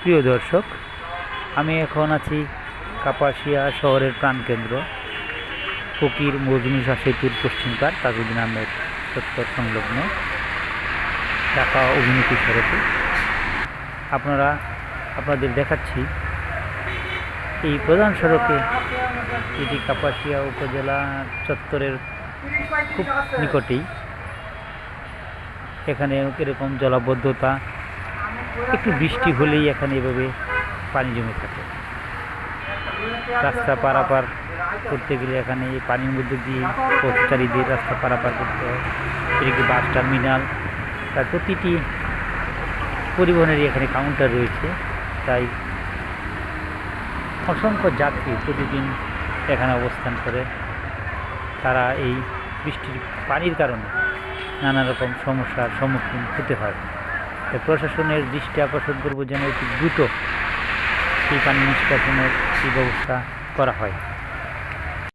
প্রিয় দর্শক, আমি এখন আছি কাপাসিয়া শহরের প্রাণকেন্দ্র ফকির মজনুসা সেতুর পশ্চিম পার তাজউদ্দিন আহমেদ চত্বর সংলগ্ন ঢাকা অভিমুখী সড়কে আপনাদের দেখাচ্ছি এই প্রধান সড়কে, এটি কাপাসিয়া উপজেলা চত্বরের খুব নিকটেই। এখানে এরকম জলাবদ্ধতা, একটু বৃষ্টি হলেই এখানে এভাবে পানি জমে থাকে। রাস্তা পারাপার করতে গেলে এখানে এই পানির মধ্যে দিয়ে পথচারীদের রাস্তা পারাপার করতে হয়। এদিকে বাস টার্মিনাল, তার প্রতিটি পরিবহনেরই এখানে কাউন্টার রয়েছে, তাই অসংখ্য যাত্রী প্রতিদিন এখানে অবস্থান করে। তারা এই বৃষ্টির পানির কারণে নানা রকম সমস্যার সম্মুখীন হতে হয়। তাই প্রশাসনের দৃষ্টি আকর্ষণ করব যেন অতি দ্রুত এই পানি নিষ্কাশনের ব্যবস্থা করা হয়।